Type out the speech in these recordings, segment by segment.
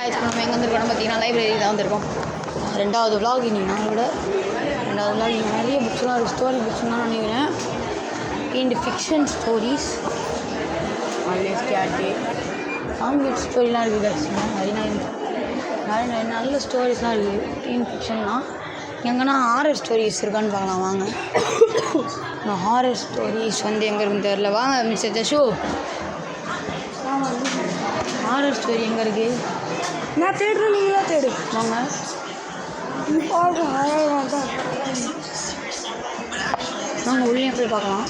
இப்போ நம்ம எங்கே வந்துருக்கோம் பார்த்தீங்கன்னா லைப்ரரி தான் வந்திருக்கோம். ரெண்டாவது விளாக் இன்னைக்கு நான் விட ரெண்டாவது விளாக் இங்கே நிறைய புக்ஸ்லாம் இருக்குது. ஸ்டோரி புக்ஸ்லாம் நினைக்கிறேன். அண்ட் ஃபிக்ஷன் ஸ்டோரிஸ் ஆல்வேஸ் கேட்டு ஆங்கிட் ஸ்டோரிலாம் இருக்குது. நிறைய நல்ல ஸ்டோரிஸ்லாம் இருக்குது. ஃபிக்ஷன்லாம் எங்கன்னா ஹாரர் ஸ்டோரிஸ் இருக்கான்னு பார்க்கலாம் வாங்க. ஹாரர் ஸ்டோரிஸ் எங்கே இருக்குன்னு தெரில. வாங்க மிஸ்டர் ஜஷு, ஹாரர் ஸ்டோரி எங்கே இருக்குது? நான் தேடுறேன், நீங்களா தேடு வாங்க. நாங்கள் உள்ளே போய் பார்க்கலாம்.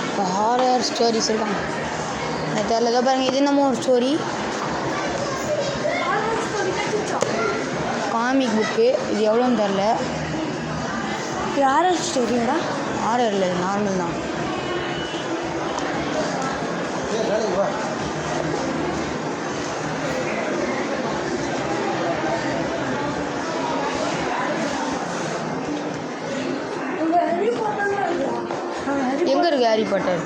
இப்போ ஹாரர் ஸ்டோரிஸ் இருக்காங்க எனக்கு தெரில. ஏதோ பாருங்கள், இது என்னமோ ஒரு ஸ்டோரி, காமிக் புக்கு. இது எவ்வளோன்னு தெரில. இது ஹாரர் ஸ்டோரியோடா? ஹாரர் இல்லை, இது நார்மல் தான். எங்கே இருக்குது ஹாரி பாட்டர்?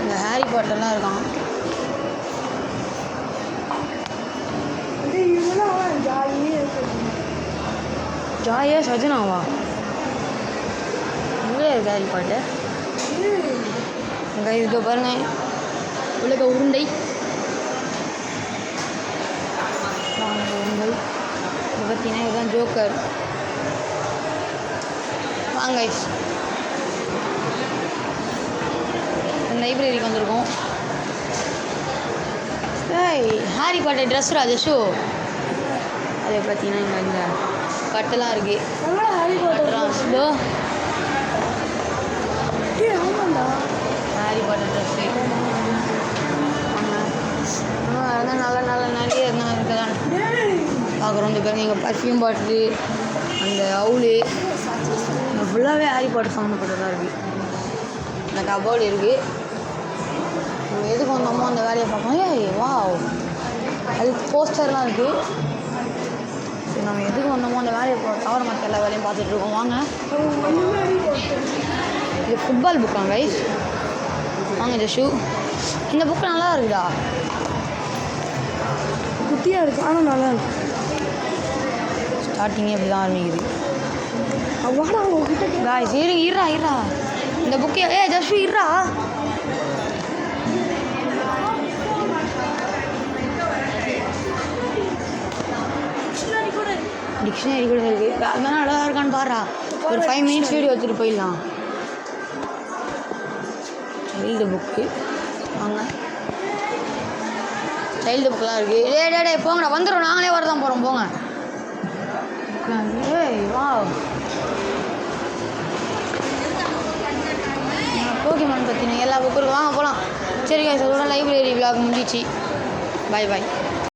இந்த ஹாரி பாட்டர்லாம் இருக்கான். ஜாயா சஜனாவா? எங்கே இருக்குது ஹாரி பாட்டர்? இங்கே இதோ பாருங்க, உலக உருண்டை. உருண்டை இதை பார்த்தீங்கன்னா இதுதான் ஜோக்கர். வாங்க லைப்ரரிக்கு வந்திருக்கோம். ஏய், ஹாரி பாட்டர் ட்ரெஸ் ராஜேஷு. அதை பார்த்தீங்கன்னா இங்கே இந்த கட்டெல்லாம் இருக்குது. ஹாரி பாட்டர் இதோ ஹாரி பாட்டர் ட்ரெஸ்ஸு. அதான் நல்ல நிறைய இருந்தால் இருக்குதான் பார்க்குறோம். இந்த பாருங்க, எங்கள் பர்ஃப்யூம் பாட்டிலு, அந்த அவுளு, ஃபுல்லாகவே ஹாரி பாட்டர் சம்மந்தப்பட்டதாக இருக்குது. இந்த கபோர்டு இருக்குது. நம்ம எதுக்கு வந்தோமோ அந்த வேலையை பார்க்கணும். ஏய் வா, அதுக்கு போஸ்டர்லாம் இருக்குது. சரி, நம்ம எதுக்கு வந்தோமோ அந்த வேலையை தவிர மற்ற எல்லா வேலையும் பார்த்துட்ருக்கோம். வாங்க, இது ஃபுட்பால் புக்காங்க கைஸ். வாங்க ஜஷு, இந்த புக்கு நல்லா இருக்குதா? குட்டியாக இருக்குது ஆனால் நல்லா இருக்கு. ஸ்டார்டிங்கே இப்படி தான் ஆரம்பிக்குது. அவ்வாடா உங்ககிட்ட காய்ஸ் இருங்க, இருறா இந்த புக்கு. ஜஷு இருறா. டிக்ஷனரி கூட இருக்குது. அதனால நல்லா இருக்கான்னு பாடுறா. ஒரு 5 minutes வீடியோ எடுத்துகிட்டு போயிடலாம். சைல்டு புக்கு வாங்க, சைல்டு புக்கெலாம் இருக்குது. டே போங்கடா, வந்துடும். நாங்களே வரதான் போகிறோம், போங்க. ஏய் வா, போக்கிமான் பற்றின எல்லா புக்கும் இருக்குது. வாங்க போகலாம். சரி காய்ஸ், அதோட லைப்ரரி விளாக் முடிஞ்சிச்சு. பாய்.